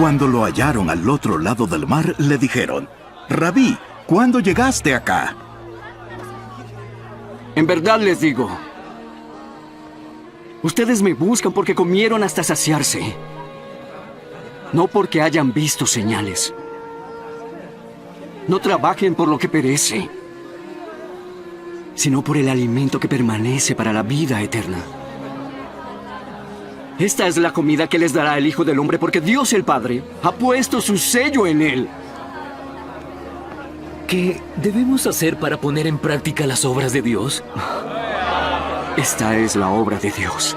Cuando lo hallaron al otro lado del mar, le dijeron: Rabí, ¿cuándo llegaste acá? En verdad les digo, ustedes me buscan porque comieron hasta saciarse, no porque hayan visto señales. No trabajen por lo que perece, sino por el alimento que permanece para la vida eterna. Esta es la comida que les dará el Hijo del Hombre, porque Dios el Padre ha puesto su sello en él. ¿Qué debemos hacer para poner en práctica las obras de Dios? Esta es la obra de Dios,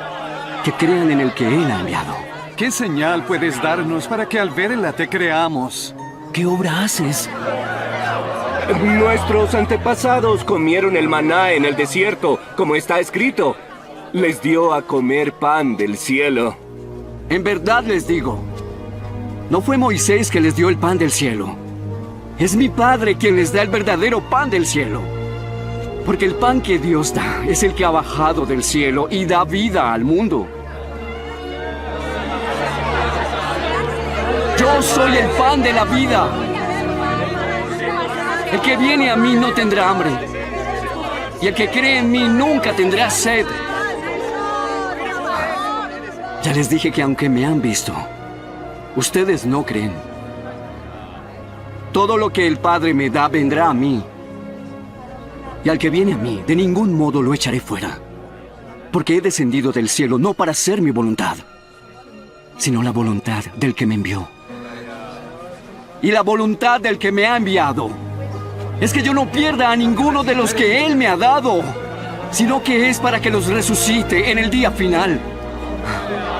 que crean en el que Él ha enviado. ¿Qué señal puedes darnos para que al verla te creamos? ¿Qué obra haces? Nuestros antepasados comieron el maná en el desierto, como está escrito. Les dio a comer pan del cielo. En verdad les digo, no fue Moisés que les dio el pan del cielo. Es mi Padre quien les da el verdadero pan del cielo. Porque el pan que Dios da es el que ha bajado del cielo y da vida al mundo. Yo soy el pan de la vida. El que viene a mí no tendrá hambre. Y el que cree en mí nunca tendrá sed. Ya les dije que aunque me han visto, ustedes no creen. Todo lo que el Padre me da vendrá a mí. Y al que viene a mí, de ningún modo lo echaré fuera. Porque he descendido del cielo no para hacer mi voluntad, sino la voluntad del que me envió. Y la voluntad del que me ha enviado es que yo no pierda a ninguno de los que Él me ha dado, sino que es para que los resucite en el día final.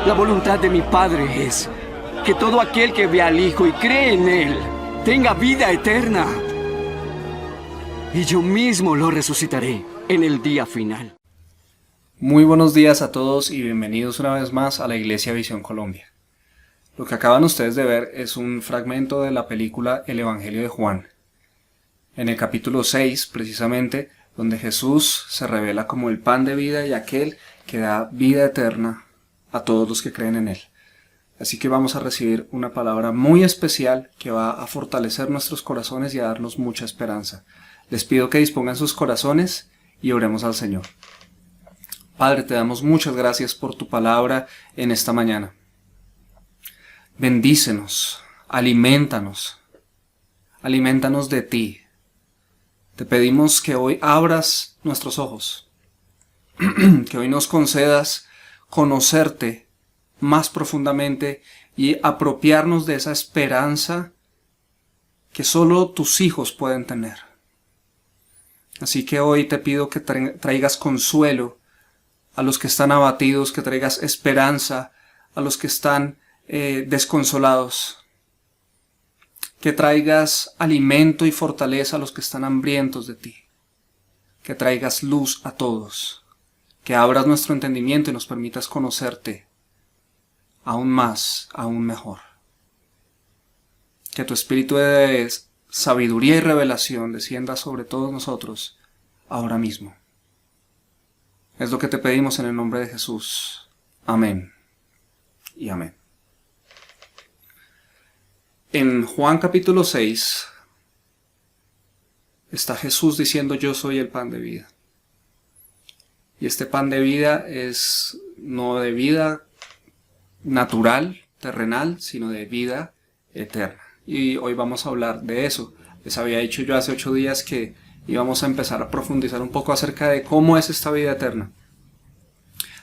La voluntad de mi Padre es que todo aquel que ve al Hijo y cree en Él tenga vida eterna. Y yo mismo lo resucitaré en el día final. Muy buenos días a todos y bienvenidos una vez más a la Iglesia Visión Colombia. Lo que acaban ustedes de ver es un fragmento de la película El Evangelio de Juan. En el capítulo 6, precisamente, donde Jesús se revela como el pan de vida y aquel que da vida eterna a todos los que creen en Él. Así que vamos a recibir una palabra muy especial que va a fortalecer nuestros corazones y a darnos mucha esperanza. Les pido que dispongan sus corazones y oremos al Señor. Padre, te damos muchas gracias por tu palabra en esta mañana. Bendícenos, aliméntanos de ti. Te pedimos que hoy abras nuestros ojos, que hoy nos concedas conocerte más profundamente y apropiarnos de esa esperanza que solo tus hijos pueden tener. Así que hoy te pido que traigas consuelo a los que están abatidos, que traigas esperanza a los que están desconsolados, que traigas alimento y fortaleza a los que están hambrientos de ti, que traigas luz a todos, que abras nuestro entendimiento y nos permitas conocerte aún más, aún mejor. Que tu espíritu de sabiduría y revelación descienda sobre todos nosotros ahora mismo. Es lo que te pedimos en el nombre de Jesús. Amén y amén. En Juan capítulo 6 está Jesús diciendo: yo soy el pan de vida. Y este pan de vida es no de vida natural, terrenal, sino de vida eterna. Y hoy vamos a hablar de eso. Les había dicho yo hace 8 días que íbamos a empezar a profundizar un poco acerca de cómo es esta vida eterna.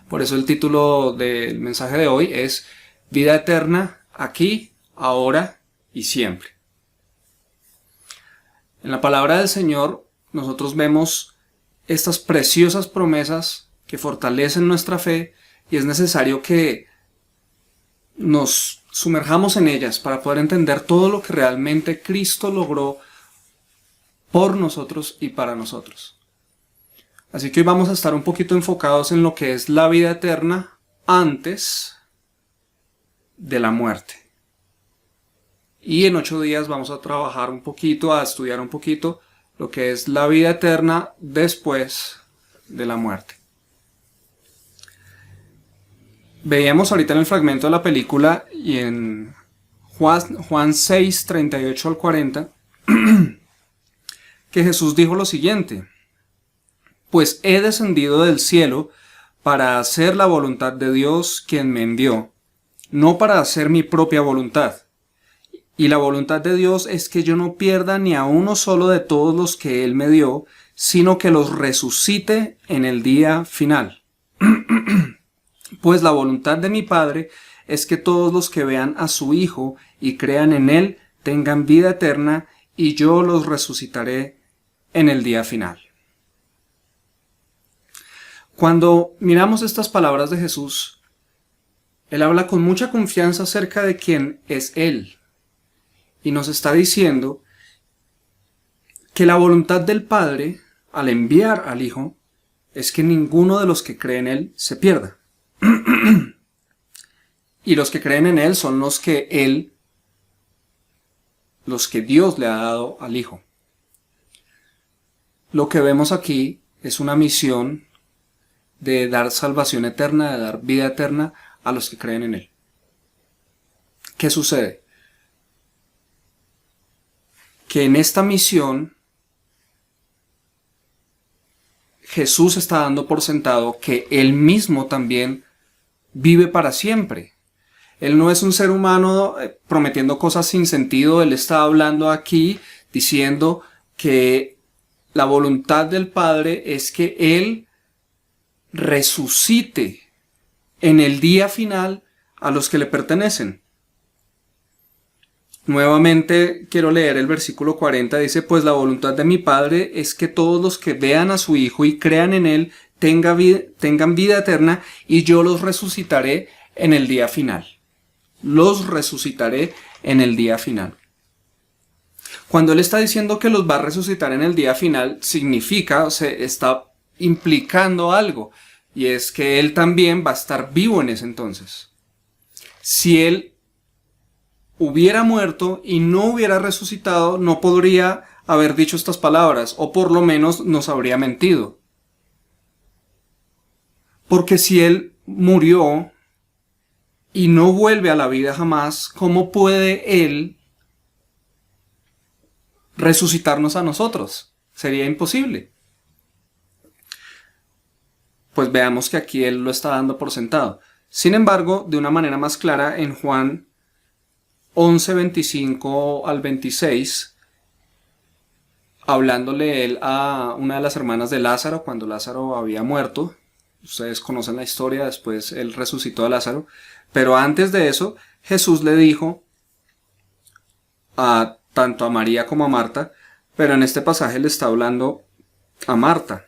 Por eso el título del mensaje de hoy es Vida eterna aquí, ahora y siempre. En la palabra del Señor nosotros vemos estas preciosas promesas que fortalecen nuestra fe y es necesario que nos sumerjamos en ellas para poder entender todo lo que realmente Cristo logró por nosotros y para nosotros. Así que hoy vamos a estar un poquito enfocados en lo que es la vida eterna antes de la muerte. Y en 8 días vamos a trabajar un poquito, a estudiar un poquito lo que es la vida eterna después de la muerte. Veíamos ahorita en el fragmento de la película y en Juan 6, 38 al 40, que Jesús dijo lo siguiente: pues he descendido del cielo para hacer la voluntad de Dios quien me envió, no para hacer mi propia voluntad. Y la voluntad de Dios es que yo no pierda ni a uno solo de todos los que Él me dio, sino que los resucite en el día final. Pues la voluntad de mi Padre es que todos los que vean a su Hijo y crean en Él tengan vida eterna, y yo los resucitaré en el día final. Cuando miramos estas palabras de Jesús, Él habla con mucha confianza acerca de quién es Él. Y nos está diciendo que la voluntad del Padre, al enviar al Hijo, es que ninguno de los que creen en Él se pierda. Y los que creen en Él son los que Dios le ha dado al Hijo. Lo que vemos aquí es una misión de dar salvación eterna, de dar vida eterna a los que creen en Él. ¿Qué sucede? Que en esta misión Jesús está dando por sentado que Él mismo también vive para siempre. Él no es un ser humano prometiendo cosas sin sentido. Él está hablando aquí diciendo que la voluntad del Padre es que Él resucite en el día final a los que le pertenecen. Nuevamente quiero leer el versículo 40, dice: pues la voluntad de mi Padre es que todos los que vean a su Hijo y crean en Él tengan vida eterna, y yo los resucitaré en el día final. Los resucitaré en el día final. Cuando Él está diciendo que los va a resucitar en el día final, significa, o sea, está implicando algo, y es que Él también va a estar vivo en ese entonces. Si Él hubiera muerto y no hubiera resucitado, no podría haber dicho estas palabras, o por lo menos nos habría mentido. Porque si Él murió y no vuelve a la vida jamás, ¿cómo puede Él resucitarnos a nosotros? Sería imposible. Pues veamos que aquí Él lo está dando por sentado. Sin embargo, de una manera más clara, en Juan 11, 25 al 26, hablándole Él a una de las hermanas de Lázaro, cuando Lázaro había muerto. Ustedes conocen la historia, después Él resucitó a Lázaro. Pero antes de eso, Jesús le dijo tanto a María como a Marta, pero en este pasaje le está hablando a Marta.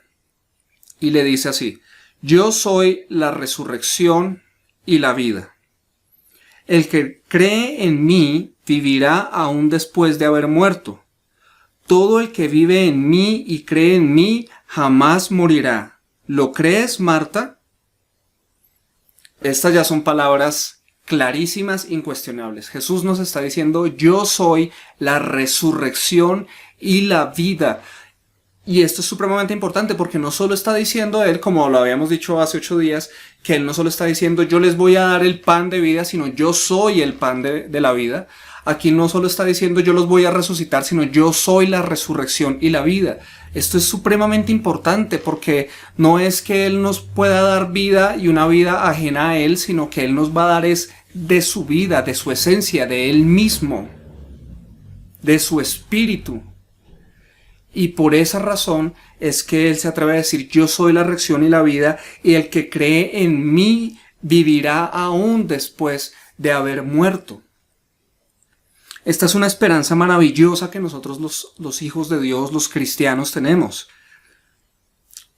Y le dice así: yo soy la resurrección y la vida. El que cree en mí vivirá aún después de haber muerto. Todo el que vive en mí y cree en mí jamás morirá. ¿Lo crees, Marta? Estas ya son palabras clarísimas, incuestionables. Jesús nos está diciendo: yo soy la resurrección y la vida. Y esto es supremamente importante porque no solo está diciendo Él, como lo habíamos dicho hace 8 días, que Él no solo está diciendo yo les voy a dar el pan de vida, sino yo soy el pan de la vida. Aquí no solo está diciendo yo los voy a resucitar, sino yo soy la resurrección y la vida. Esto es supremamente importante porque no es que Él nos pueda dar vida y una vida ajena a Él, sino que Él nos va a dar es de su vida, de su esencia, de Él mismo, de su espíritu. Y por esa razón es que Él se atreve a decir yo soy la resurrección y la vida, y el que cree en mí vivirá aún después de haber muerto. Esta es una esperanza maravillosa que nosotros los hijos de Dios, los cristianos, tenemos.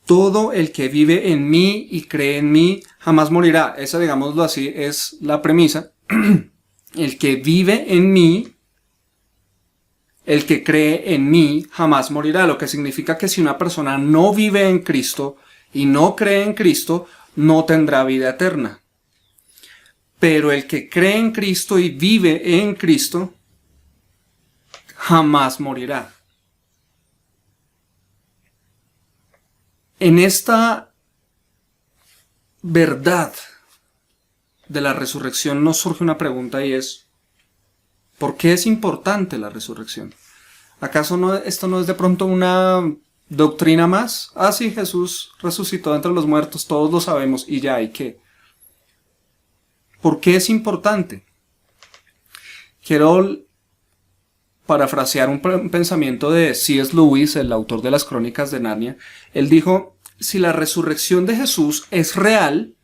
Todo el que vive en mí y cree en mí jamás morirá. Esa, digámoslo así, es la premisa. El que vive en mí, el que cree en mí jamás morirá, lo que significa que si una persona no vive en Cristo y no cree en Cristo, no tendrá vida eterna. Pero el que cree en Cristo y vive en Cristo, jamás morirá. En esta verdad de la resurrección nos surge una pregunta, y es: ¿por qué es importante la resurrección? ¿Acaso esto no es de pronto una doctrina más? Ah, sí, Jesús resucitó entre los muertos, todos lo sabemos, y ya, ¿y qué? ¿Por qué es importante? Quiero parafrasear un pensamiento de C.S. Lewis, el autor de las Crónicas de Narnia. Él dijo: si la resurrección de Jesús es real,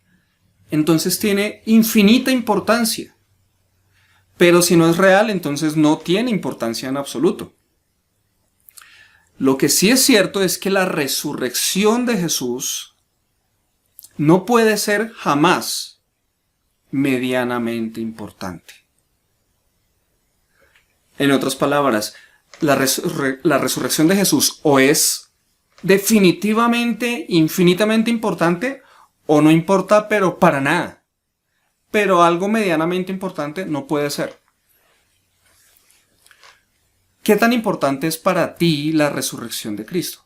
entonces tiene infinita importancia. Pero si no es real, entonces no tiene importancia en absoluto. Lo que sí es cierto es que la resurrección de Jesús no puede ser jamás medianamente importante. En otras palabras, la resurrección de Jesús o es definitivamente, infinitamente importante, o no importa, pero para nada. Pero algo medianamente importante no puede ser. ¿Qué tan importante es para ti la resurrección de Cristo?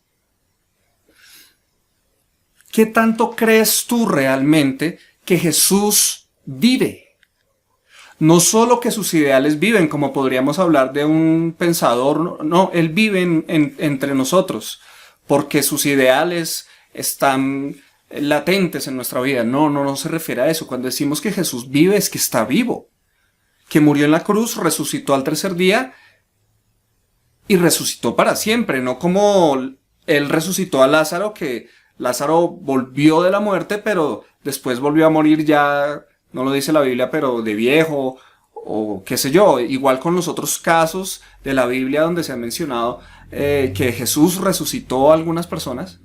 ¿Qué tanto crees tú realmente que Jesús vive? No solo que sus ideales viven, como podríamos hablar de un pensador, no, Él vive entre nosotros, porque sus ideales están latentes en nuestra vida. No se refiere a eso. Cuando decimos que Jesús vive, es que está vivo. que murió en la cruz, resucitó al tercer día y resucitó para siempre, no como él resucitó a Lázaro, que Lázaro volvió de la muerte, pero después volvió a morir ya, no lo dice la Biblia, pero de viejo, o qué sé yo. Igual con los otros casos de la Biblia donde se ha mencionado que Jesús resucitó a algunas personas.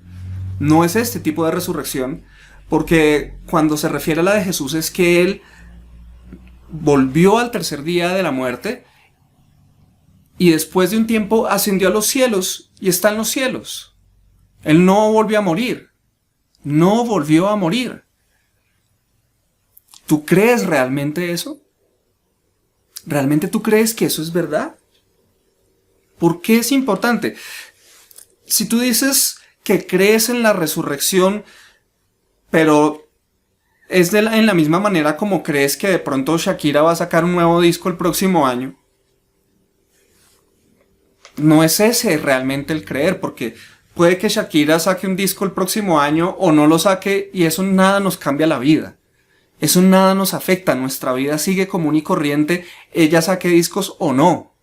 No es este tipo de resurrección, porque cuando se refiere a la de Jesús es que Él volvió al tercer día de la muerte y después de un tiempo ascendió a los cielos y está en los cielos. Él no volvió a morir. No volvió a morir. ¿Tú crees realmente eso? ¿Realmente tú crees que eso es verdad? ¿Por qué es importante? Si tú dices que crees en la resurrección, pero es en la misma manera como crees que de pronto Shakira va a sacar un nuevo disco el próximo año, no es ese realmente el creer, porque puede que Shakira saque un disco el próximo año o no lo saque y eso nada nos cambia la vida. Eso nada nos afecta, nuestra vida sigue común y corriente, ella saque discos o no.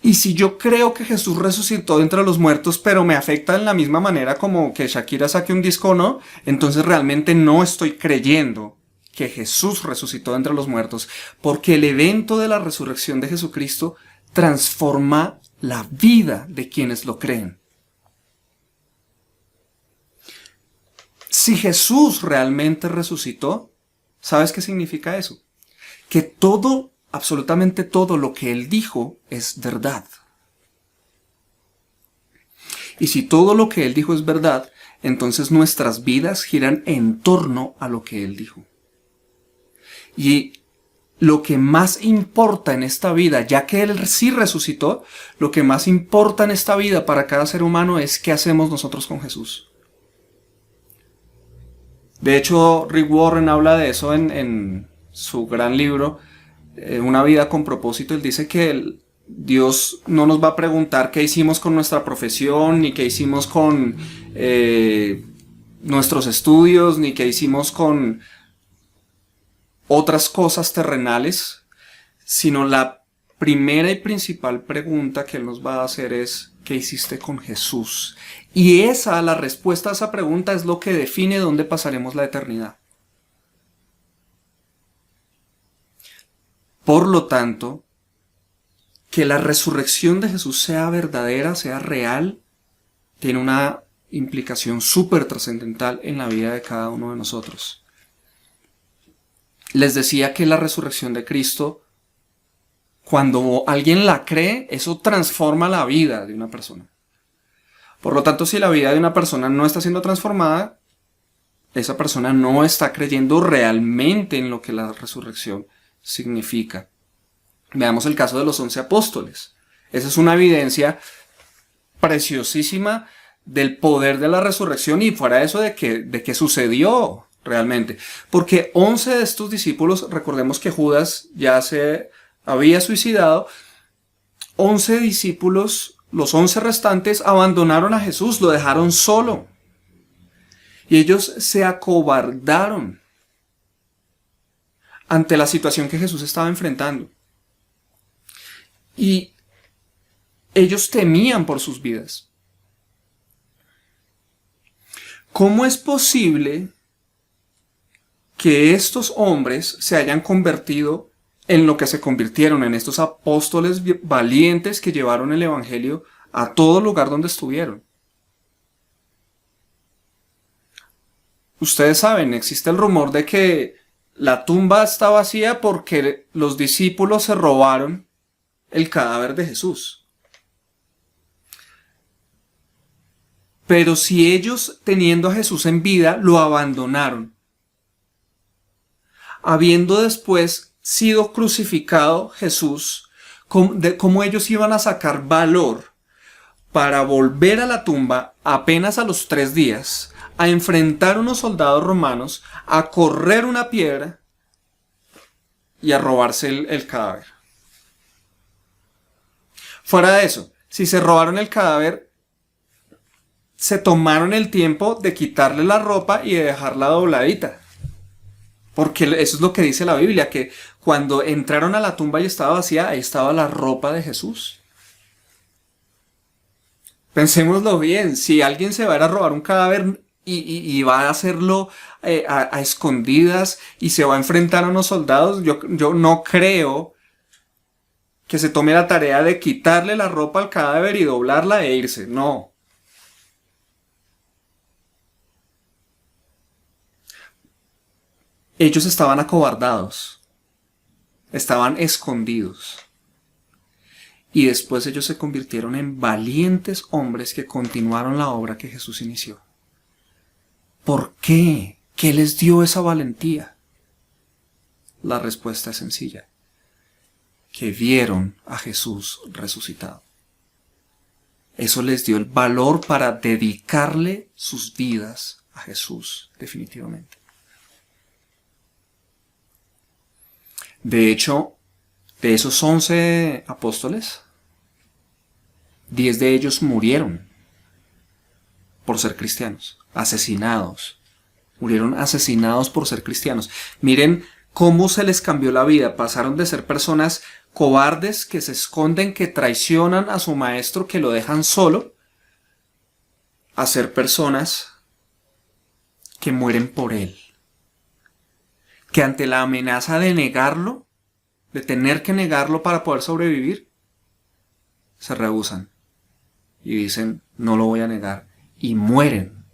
Y si yo creo que Jesús resucitó de entre los muertos, pero me afecta en la misma manera como que Shakira saque un disco o no, entonces realmente no estoy creyendo que Jesús resucitó de entre los muertos, porque el evento de la resurrección de Jesucristo transforma la vida de quienes lo creen. Si Jesús realmente resucitó, ¿sabes qué significa eso? Que todo, absolutamente todo lo que Él dijo es verdad. Y si todo lo que Él dijo es verdad, entonces nuestras vidas giran en torno a lo que Él dijo. Y lo que más importa en esta vida, ya que Él sí resucitó, lo que más importa en esta vida para cada ser humano es qué hacemos nosotros con Jesús. De hecho, Rick Warren habla de eso en su gran libro, Una vida con propósito. Él dice que Dios no nos va a preguntar qué hicimos con nuestra profesión, ni qué hicimos con nuestros estudios, ni qué hicimos con otras cosas terrenales, sino la primera y principal pregunta que Él nos va a hacer es ¿qué hiciste con Jesús? Y la respuesta a esa pregunta es lo que define dónde pasaremos la eternidad. Por lo tanto, que la resurrección de Jesús sea verdadera, sea real, tiene una implicación súper trascendental en la vida de cada uno de nosotros. Les decía que la resurrección de Cristo, cuando alguien la cree, eso transforma la vida de una persona. Por lo tanto, si la vida de una persona no está siendo transformada, esa persona no está creyendo realmente en lo que la resurrección significa. Veamos el caso de los 11 apóstoles. Esa es una evidencia preciosísima del poder de la resurrección y fuera de eso de que sucedió realmente. Porque 11 de estos discípulos, recordemos que Judas ya se había suicidado, 11 discípulos, los 11 restantes abandonaron a Jesús, lo dejaron solo. Y ellos se acobardaron ante la situación que Jesús estaba enfrentando. Y ellos temían por sus vidas. ¿Cómo es posible que estos hombres se hayan convertido en lo que se convirtieron, en estos apóstoles valientes que llevaron el evangelio a todo lugar donde estuvieron? Ustedes saben, existe el rumor de que la tumba está vacía porque los discípulos se robaron el cadáver de Jesús. Pero si ellos, teniendo a Jesús en vida, lo abandonaron, habiendo después sido crucificado Jesús, ¿cómo ellos iban a sacar valor para volver a la tumba apenas a los 3 días, a enfrentar a unos soldados romanos, a correr una piedra y a robarse el cadáver? Fuera de eso, si se robaron el cadáver, se tomaron el tiempo de quitarle la ropa y de dejarla dobladita. Porque eso es lo que dice la Biblia, que cuando entraron a la tumba y estaba vacía, ahí estaba la ropa de Jesús. Pensémoslo bien, si alguien se va a ir a robar un cadáver y va a hacerlo a escondidas y se va a enfrentar a unos soldados, yo no creo que se tome la tarea de quitarle la ropa al cadáver y doblarla e irse. No. Ellos estaban acobardados. Estaban escondidos. Y después ellos se convirtieron en valientes hombres que continuaron la obra que Jesús inició. ¿Por qué? ¿Qué les dio esa valentía? La respuesta es sencilla. Que vieron a Jesús resucitado. Eso les dio el valor para dedicarle sus vidas a Jesús, definitivamente. De hecho, de esos 11 apóstoles, 10 de ellos murieron por ser cristianos, asesinados. Murieron asesinados por ser cristianos. Miren cómo se les cambió la vida. Pasaron de ser personas cobardes que se esconden, que traicionan a su maestro, que lo dejan solo, a ser personas que mueren por él. Que ante la amenaza de negarlo, de tener que negarlo para poder sobrevivir, se rehúsan y dicen, no lo voy a negar, y mueren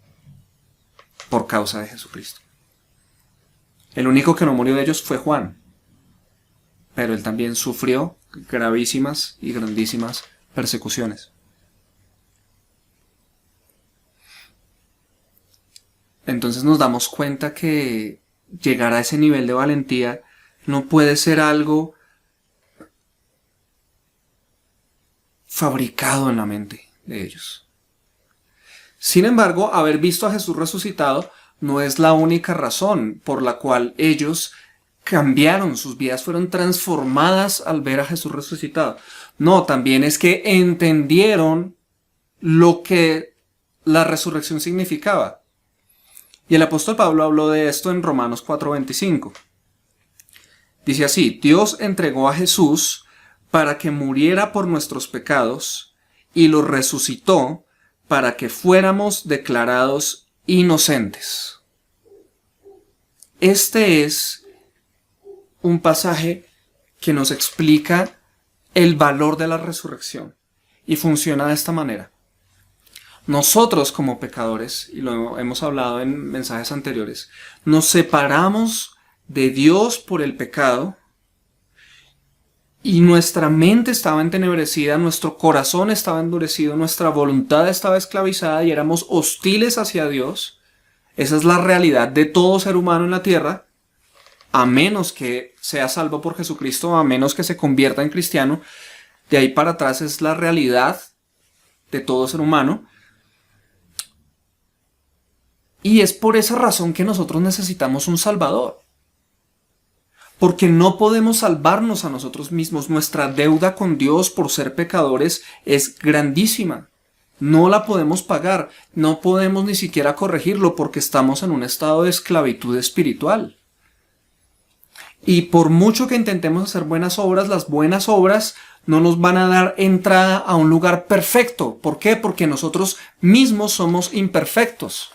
por causa de Jesucristo. El único que no murió de ellos fue Juan, pero él también sufrió gravísimas y grandísimas persecuciones. Entonces nos damos cuenta que llegar a ese nivel de valentía no puede ser algo fabricado en la mente de ellos. Sin embargo, haber visto a Jesús resucitado no es la única razón por la cual ellos cambiaron, sus vidas fueron transformadas al ver a Jesús resucitado. No, también es que entendieron lo que la resurrección significaba. Y el apóstol Pablo habló de esto en Romanos 4:25. Dice así: Dios entregó a Jesús para que muriera por nuestros pecados y lo resucitó para que fuéramos declarados inocentes. Este es un pasaje que nos explica el valor de la resurrección y funciona de esta manera. Nosotros como pecadores, y lo hemos hablado en mensajes anteriores, nos separamos de Dios por el pecado y nuestra mente estaba entenebrecida, nuestro corazón estaba endurecido, nuestra voluntad estaba esclavizada y éramos hostiles hacia Dios. Esa es la realidad de todo ser humano en la tierra, a menos que sea salvo por Jesucristo, a menos que se convierta en cristiano. De ahí para atrás es la realidad de todo ser humano. Y es por esa razón que nosotros necesitamos un Salvador. Porque no podemos salvarnos a nosotros mismos. Nuestra deuda con Dios por ser pecadores es grandísima. No la podemos pagar. No podemos ni siquiera corregirlo porque estamos en un estado de esclavitud espiritual. Y por mucho que intentemos hacer buenas obras, las buenas obras no nos van a dar entrada a un lugar perfecto. ¿Por qué? Porque nosotros mismos somos imperfectos.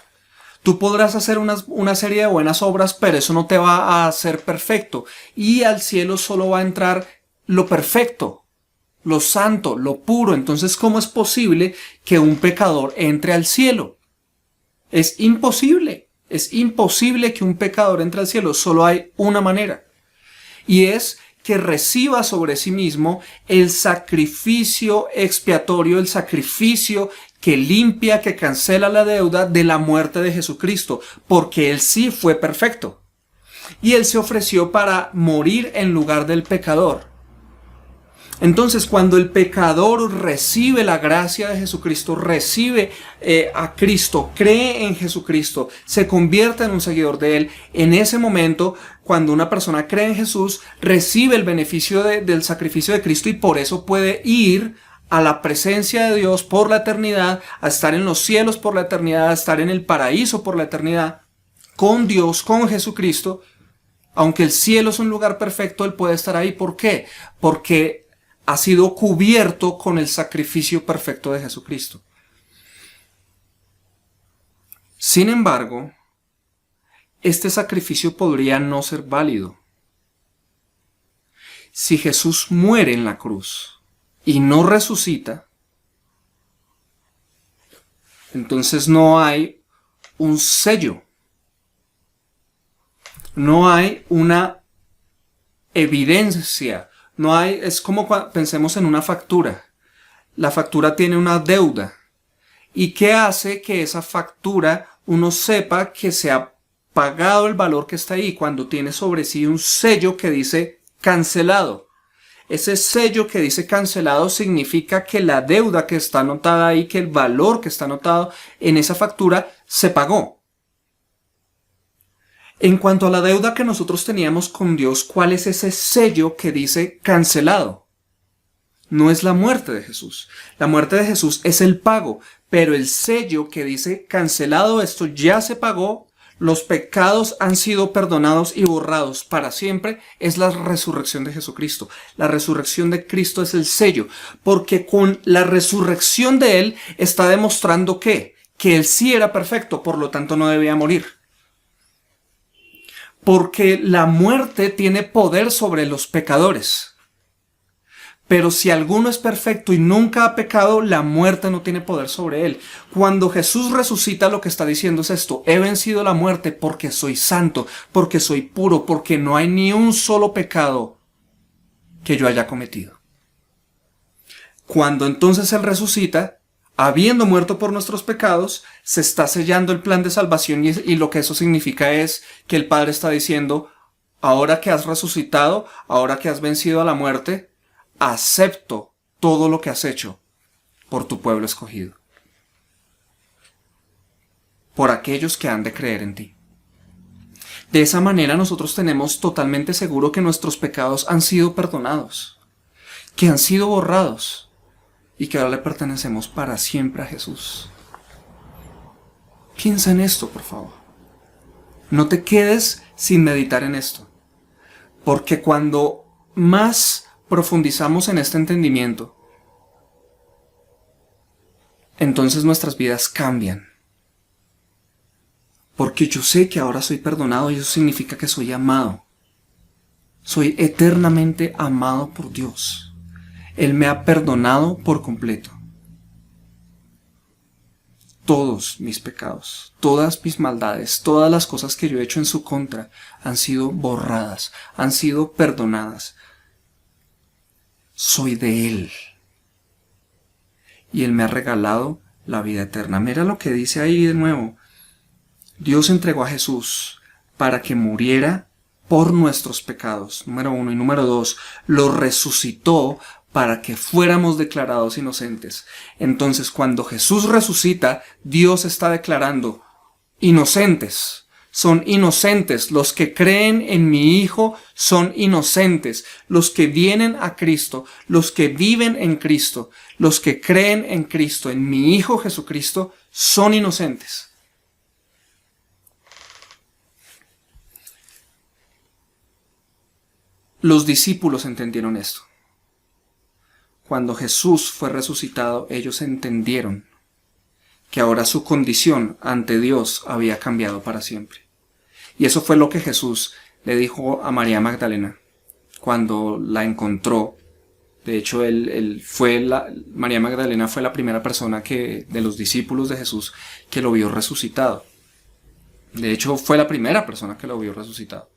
Tú podrás hacer una serie de buenas obras, pero eso no te va a hacer perfecto. Y al cielo solo va a entrar lo perfecto, lo santo, lo puro. Entonces, ¿cómo es posible que un pecador entre al cielo? Es imposible. Es imposible que un pecador entre al cielo. Solo hay una manera. Y es que reciba sobre sí mismo el sacrificio expiatorio, el sacrificio que limpia, que cancela la deuda de la muerte de Jesucristo, porque Él sí fue perfecto. Y Él se ofreció para morir en lugar del pecador. Entonces, cuando el pecador recibe la gracia de Jesucristo, recibe a Cristo, cree en Jesucristo, se convierte en un seguidor de Él, en ese momento, cuando una persona cree en Jesús, recibe el beneficio del sacrificio de Cristo y por eso puede ir a la presencia de Dios por la eternidad, a estar en los cielos por la eternidad, a estar en el paraíso por la eternidad, con Dios, con Jesucristo, Aunque el cielo es un lugar perfecto, Él puede estar ahí. ¿Por qué? Porque ha sido cubierto con el sacrificio perfecto de Jesucristo. Sin embargo, este sacrificio podría no ser válido. Si Jesús muere en la cruz y no resucita, entonces no hay un sello. No hay una evidencia. No hay, es como pensemos en una factura. La factura tiene una deuda. ¿Y qué hace que esa factura uno sepa que se ha pagado el valor que está ahí? Cuando tiene sobre sí un sello que dice cancelado. Ese sello que dice cancelado significa que la deuda que está anotada ahí, que el valor que está anotado en esa factura se pagó. En cuanto a la deuda que nosotros teníamos con Dios, ¿cuál es ese sello que dice cancelado? No es la muerte de Jesús. La muerte de Jesús es el pago, pero el sello que dice cancelado, esto ya se pagó, los pecados han sido perdonados y borrados para siempre, es la resurrección de Jesucristo. La resurrección de Cristo es el sello, porque con la resurrección de Él está demostrando que Él sí era perfecto, por lo tanto no debía morir. Porque la muerte tiene poder sobre los pecadores. Pero si alguno es perfecto y nunca ha pecado, la muerte no tiene poder sobre él. Cuando Jesús resucita, lo que está diciendo es esto: he vencido la muerte porque soy santo, porque soy puro, porque no hay ni un solo pecado que yo haya cometido. Cuando entonces Él resucita, habiendo muerto por nuestros pecados, se está sellando el plan de salvación y lo que eso significa es que el Padre está diciendo: ahora que has resucitado, ahora que has vencido a la muerte, acepto todo lo que has hecho por tu pueblo escogido, por aquellos que han de creer en ti. De esa manera nosotros tenemos totalmente seguro que nuestros pecados han sido perdonados, que han sido borrados y que ahora le pertenecemos para siempre a Jesús. Piensa en esto, por favor. No te quedes sin meditar en esto, porque cuando más profundizamos en este entendimiento, entonces nuestras vidas cambian. Porque yo sé que ahora soy perdonado y eso significa que soy amado. Soy eternamente amado por Dios. Él me ha perdonado por completo. Todos mis pecados, todas mis maldades, todas las cosas que yo he hecho en su contra han sido borradas, han sido perdonadas. Soy de Él. Y Él me ha regalado la vida eterna. Mira lo que dice ahí de nuevo. Dios entregó a Jesús para que muriera por nuestros pecados. Número 1. Y número 2. Lo resucitó para que fuéramos declarados inocentes. Entonces, cuando Jesús resucita, Dios está declarando inocentes. Son inocentes. Los que creen en mi Hijo son inocentes. Los que vienen a Cristo, los que viven en Cristo, los que creen en Cristo, en mi Hijo Jesucristo, son inocentes. Los discípulos entendieron esto. Cuando Jesús fue resucitado, ellos entendieron que ahora su condición ante Dios había cambiado para siempre. Y eso fue lo que Jesús le dijo a María Magdalena cuando la encontró. De hecho, María Magdalena fue la primera persona de los discípulos de Jesús que lo vio resucitado. De hecho, fue la primera persona que lo vio resucitado.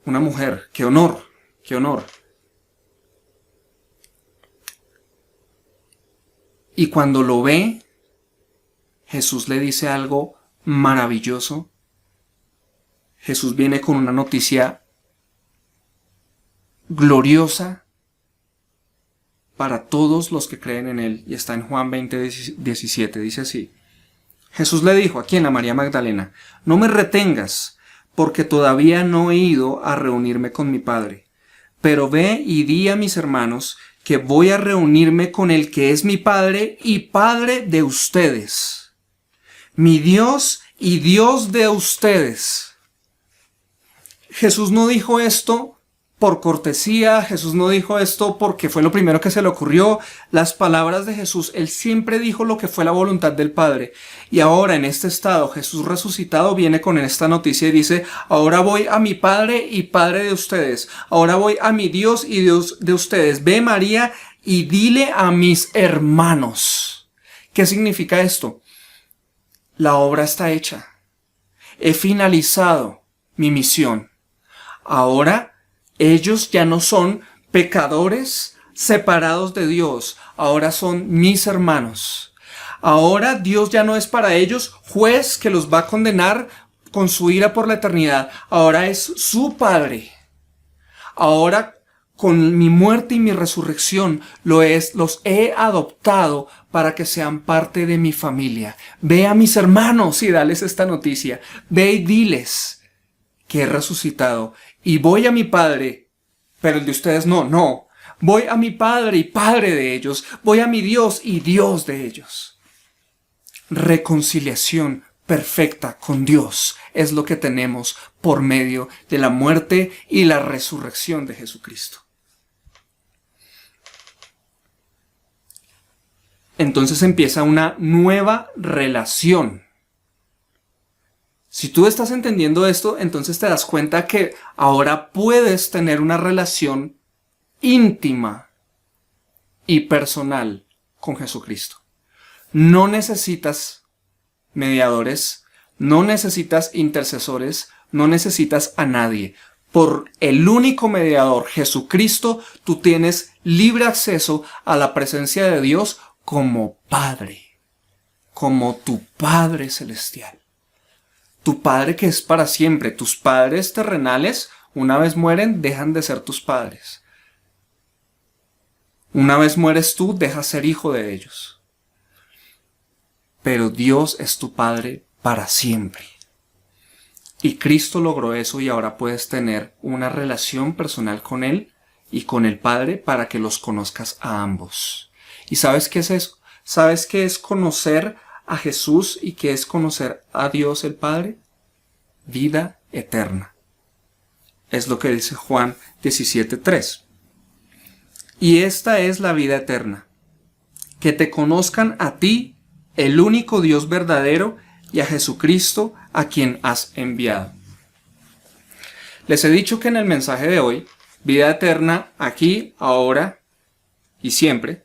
Una mujer, qué honor, qué honor. Y cuando lo ve, Jesús le dice algo maravilloso. Jesús viene con una noticia gloriosa para todos los que creen en Él. Y está en Juan 20:17. Dice así. Jesús le dijo, ¿a quién? A María Magdalena: no me retengas, porque todavía no he ido a reunirme con mi Padre. Pero ve y di a mis hermanos que voy a reunirme con el que es mi Padre y Padre de ustedes, mi Dios y Dios de ustedes. Jesús no dijo esto por cortesía, Jesús no dijo esto porque fue lo primero que se le ocurrió. Las palabras de Jesús, Él siempre dijo lo que fue la voluntad del Padre. Y ahora en este estado, Jesús resucitado viene con esta noticia y dice, ahora voy a mi Padre y Padre de ustedes. Ahora voy a mi Dios y Dios de ustedes. Ve, María, y dile a mis hermanos. ¿Qué significa esto? La obra está hecha. He finalizado mi misión. Ahora ellos ya no son pecadores separados de Dios. Ahora son mis hermanos. Ahora Dios ya no es para ellos juez que los va a condenar con su ira por la eternidad. Ahora es su Padre. Ahora con mi muerte y mi resurrección los he adoptado para que sean parte de mi familia. Ve a mis hermanos y dales esta noticia. Ve y diles que he resucitado y voy a mi Padre, pero el de ustedes no. Voy a mi Padre y Padre de ellos. Voy a mi Dios y Dios de ellos. Reconciliación perfecta con Dios es lo que tenemos por medio de la muerte y la resurrección de Jesucristo. Entonces empieza una nueva relación. Si tú estás entendiendo esto, entonces te das cuenta que ahora puedes tener una relación íntima y personal con Jesucristo. No necesitas mediadores, no necesitas intercesores, no necesitas a nadie. Por el único mediador, Jesucristo, tú tienes libre acceso a la presencia de Dios como Padre, como tu Padre celestial. Tu Padre que es para siempre. Tus padres terrenales, una vez mueren, dejan de ser tus padres. Una vez mueres tú, dejas ser hijo de ellos. Pero Dios es tu Padre para siempre. Y Cristo logró eso y ahora puedes tener una relación personal con Él y con el Padre para que los conozcas a ambos. ¿Y sabes qué es eso? ¿Sabes qué es conocer a Jesús y qué es conocer a Dios el Padre? Vida eterna. Es lo que dice Juan 17:3. Y esta es la vida eterna, que te conozcan a ti, el único Dios verdadero, y a Jesucristo, a quien has enviado. Les he dicho que en el mensaje de hoy, vida eterna, aquí, ahora y siempre.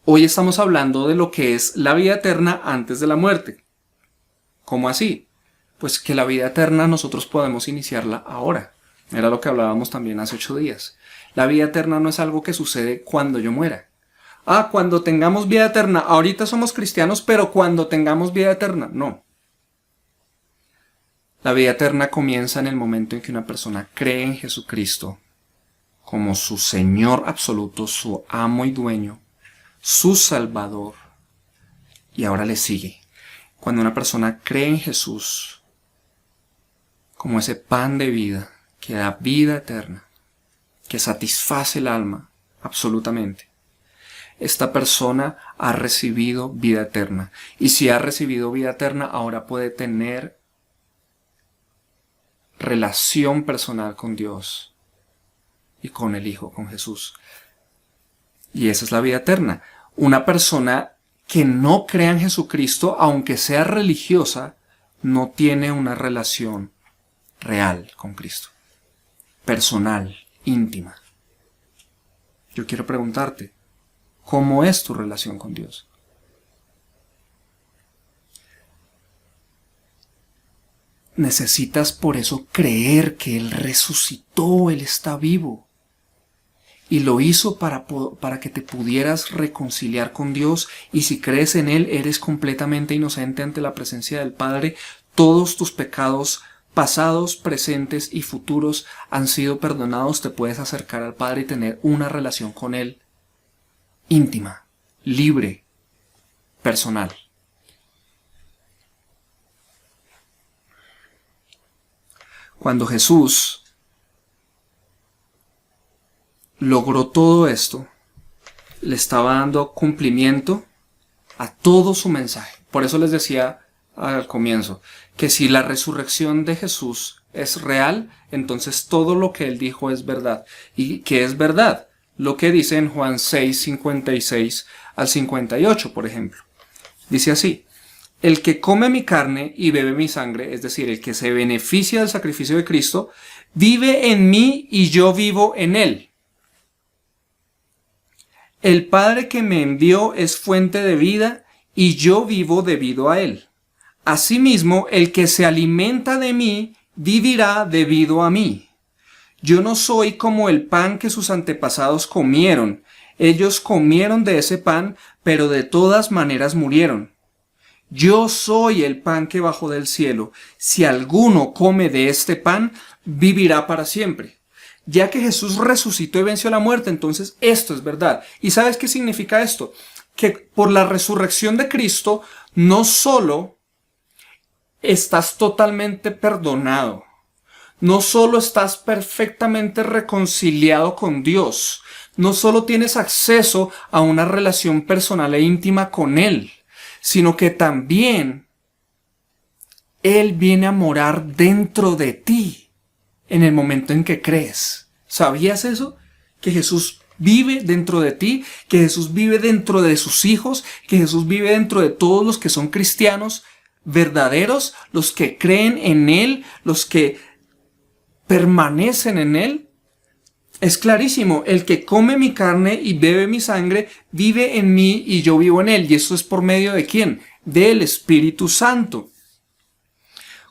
Hoy estamos hablando de lo que es la vida eterna antes de la muerte. ¿Cómo así? Pues que la vida eterna nosotros podemos iniciarla ahora. Era lo que hablábamos también hace 8 días. La vida eterna no es algo que sucede cuando yo muera. Cuando tengamos vida eterna. Ahorita somos cristianos, pero cuando tengamos vida eterna. No. La vida eterna comienza en el momento en que una persona cree en Jesucristo como su Señor absoluto, su amo y dueño, su Salvador, y ahora le sigue. Cuando una persona cree en Jesús como ese pan de vida que da vida eterna, que satisface el alma absolutamente, esta persona ha recibido vida eterna. Y si ha recibido vida eterna, ahora puede tener relación personal con Dios y con el Hijo, con Jesús. Y esa es la vida eterna. Una persona que no crea en Jesucristo, aunque sea religiosa, no tiene una relación real con Cristo. Personal, íntima. Yo quiero preguntarte, ¿cómo es tu relación con Dios? Necesitas por eso creer que Él resucitó, Él está vivo. Y lo hizo para que te pudieras reconciliar con Dios. Y si crees en Él, eres completamente inocente ante la presencia del Padre. Todos tus pecados pasados, presentes y futuros han sido perdonados. Te puedes acercar al Padre y tener una relación con Él íntima, libre, personal. Cuando Jesús logró todo esto, le estaba dando cumplimiento a todo su mensaje. Por eso les decía al comienzo, que si la resurrección de Jesús es real, entonces todo lo que él dijo es verdad. ¿Y qué es verdad? Lo que dice en Juan 6, 56 al 58, por ejemplo. Dice así: el que come mi carne y bebe mi sangre, es decir, el que se beneficia del sacrificio de Cristo, vive en mí y yo vivo en él. El Padre que me envió es fuente de vida y yo vivo debido a él. Asimismo, el que se alimenta de mí vivirá debido a mí. Yo no soy como el pan que sus antepasados comieron. Ellos comieron de ese pan, pero de todas maneras murieron. Yo soy el pan que bajó del cielo. Si alguno come de este pan, vivirá para siempre. Ya que Jesús resucitó y venció la muerte, entonces esto es verdad. ¿Y sabes qué significa esto? Que por la resurrección de Cristo, no solo estás totalmente perdonado, no solo estás perfectamente reconciliado con Dios, no solo tienes acceso a una relación personal e íntima con Él, sino que también Él viene a morar dentro de ti en el momento en que crees. ¿Sabías eso? Que Jesús vive dentro de ti, que Jesús vive dentro de sus hijos, que Jesús vive dentro de todos los que son cristianos verdaderos, los que creen en Él, los que permanecen en Él. Es clarísimo, el que come mi carne y bebe mi sangre vive en mí y yo vivo en él. ¿Y eso es por medio de quién? Del Espíritu Santo.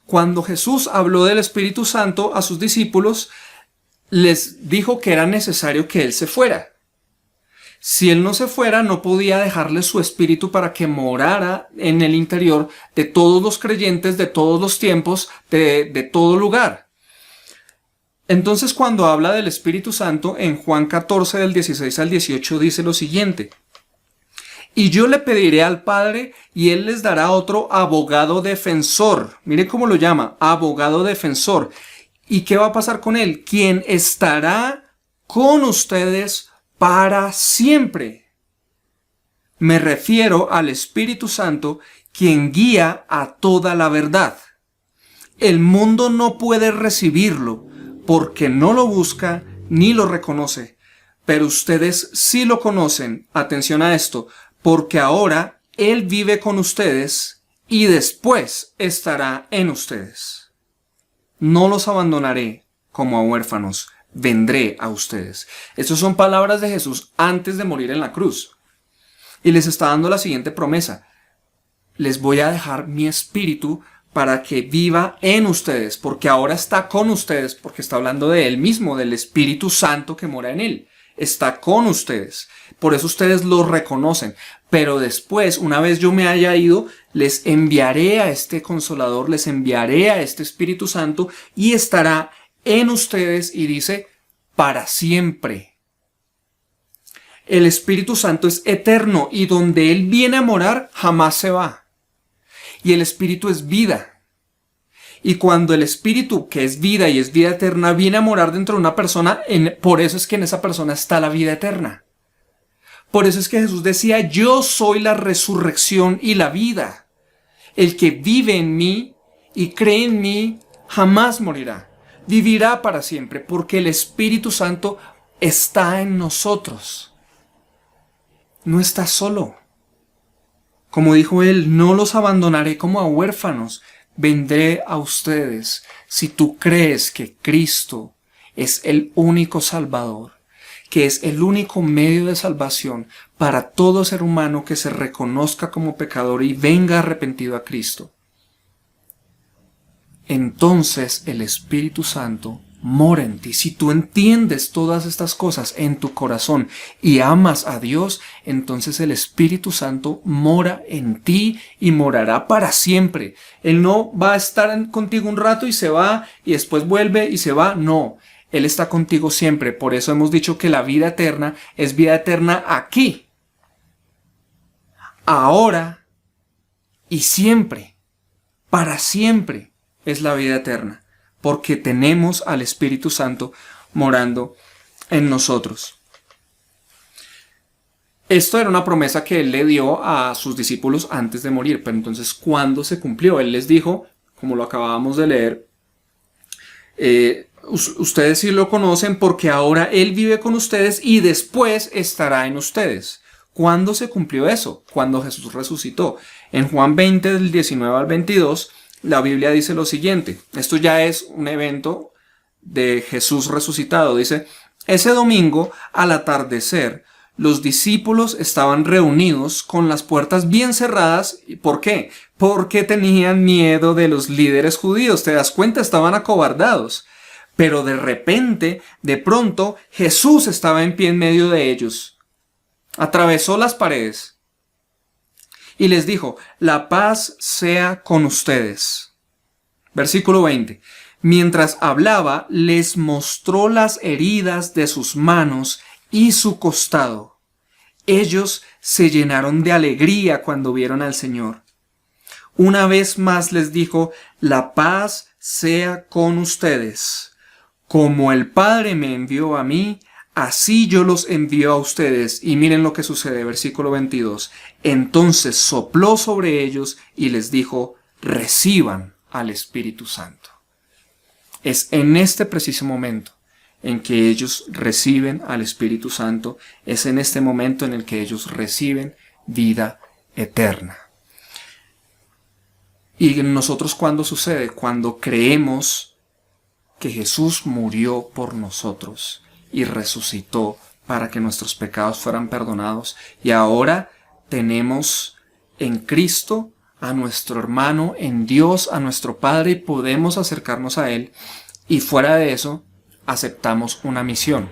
Cuando Jesús habló del Espíritu Santo a sus discípulos, les dijo que era necesario que Él se fuera. Si Él no se fuera, no podía dejarles su Espíritu para que morara en el interior de todos los creyentes, de todos los tiempos, de todo lugar. Entonces, cuando habla del Espíritu Santo, en Juan 14, del 16 al 18, dice lo siguiente: y yo le pediré al Padre, y Él les dará otro abogado defensor. Mire cómo lo llama, abogado defensor. ¿Y qué va a pasar con Él? Quien estará con ustedes para siempre. Me refiero al Espíritu Santo, quien guía a toda la verdad. El mundo no puede recibirlo, porque no lo busca ni lo reconoce. Pero ustedes sí lo conocen, atención a esto, porque ahora Él vive con ustedes y después estará en ustedes. No los abandonaré como a huérfanos, vendré a ustedes. Estas son palabras de Jesús antes de morir en la cruz. Y les está dando la siguiente promesa: les voy a dejar mi espíritu para que viva en ustedes, porque ahora está con ustedes, porque está hablando de Él mismo, del Espíritu Santo que mora en Él. Está con ustedes. Por eso ustedes lo reconocen. Pero después, una vez yo me haya ido, les enviaré a este Consolador, les enviaré a este Espíritu Santo y estará en ustedes, y dice, para siempre. El Espíritu Santo es eterno y donde Él viene a morar jamás se va. Y el Espíritu es vida. Y cuando el Espíritu, que es vida y es vida eterna, viene a morar dentro de una persona, por eso es que en esa persona está la vida eterna. Por eso es que Jesús decía: yo soy la resurrección y la vida. El que vive en mí y cree en mí jamás morirá. Vivirá para siempre, porque el Espíritu Santo está en nosotros. No está solo. Como dijo Él, no los abandonaré como a huérfanos, vendré a ustedes. Si tú crees que Cristo es el único Salvador, que es el único medio de salvación para todo ser humano que se reconozca como pecador y venga arrepentido a Cristo, entonces el Espíritu Santo mora en ti. Si tú entiendes todas estas cosas en tu corazón y amas a Dios, entonces el Espíritu Santo mora en ti y morará para siempre. Él no va a estar contigo un rato y se va y después vuelve y se va. No, Él está contigo siempre. Por eso hemos dicho que la vida eterna es vida eterna aquí, ahora y siempre. Para siempre es la vida eterna, porque tenemos al Espíritu Santo morando en nosotros. Esto era una promesa que él le dio a sus discípulos antes de morir. Pero entonces, ¿cuándo se cumplió? Él les dijo, como lo acabábamos de leer, ustedes sí lo conocen porque ahora Él vive con ustedes y después estará en ustedes. ¿Cuándo se cumplió eso? Cuando Jesús resucitó. En Juan 20, del 19 al 22, la Biblia dice lo siguiente. Esto ya es un evento de Jesús resucitado. Dice, ese domingo, al atardecer, los discípulos estaban reunidos con las puertas bien cerradas. ¿Por qué? Porque tenían miedo de los líderes judíos. ¿Te das cuenta? Estaban acobardados. Pero de repente, de pronto, Jesús estaba en pie en medio de ellos. Atravesó las paredes y les dijo, la paz sea con ustedes. Versículo 20. Mientras hablaba, les mostró las heridas de sus manos y su costado. Ellos se llenaron de alegría cuando vieron al Señor. Una vez más les dijo, la paz sea con ustedes. Como el Padre me envió a mí, así yo los envío a ustedes. Y miren lo que sucede, versículo 22. Entonces sopló sobre ellos y les dijo, reciban al Espíritu Santo. Es en este preciso momento en que ellos reciben al Espíritu Santo, es en este momento en el que ellos reciben vida eterna. Y en nosotros, ¿cuándo sucede? Cuando creemos que Jesús murió por nosotros y resucitó para que nuestros pecados fueran perdonados, y ahora tenemos en Cristo a nuestro hermano, en Dios, a nuestro Padre, y podemos acercarnos a Él, y fuera de eso, aceptamos una misión.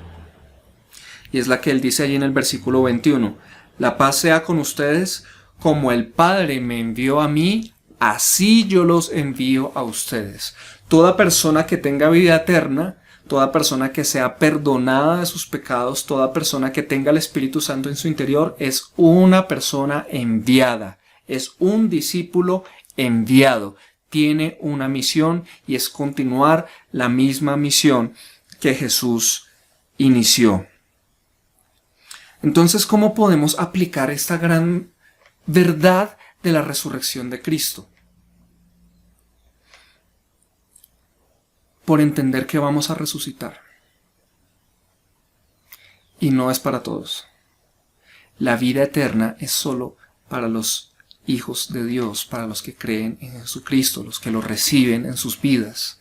Y es la que Él dice allí en el versículo 21. La paz sea con ustedes, como el Padre me envió a mí, así yo los envío a ustedes. Toda persona que tenga vida eterna, toda persona que sea perdonada de sus pecados, toda persona que tenga el Espíritu Santo en su interior, es una persona enviada, es un discípulo enviado. Tiene una misión y es continuar la misma misión que Jesús inició. Entonces, ¿cómo podemos aplicar esta gran verdad de la resurrección de Cristo? Por entender que vamos a resucitar. Y no es para todos. La vida eterna es solo para los hijos de Dios, para los que creen en Jesucristo, los que lo reciben en sus vidas.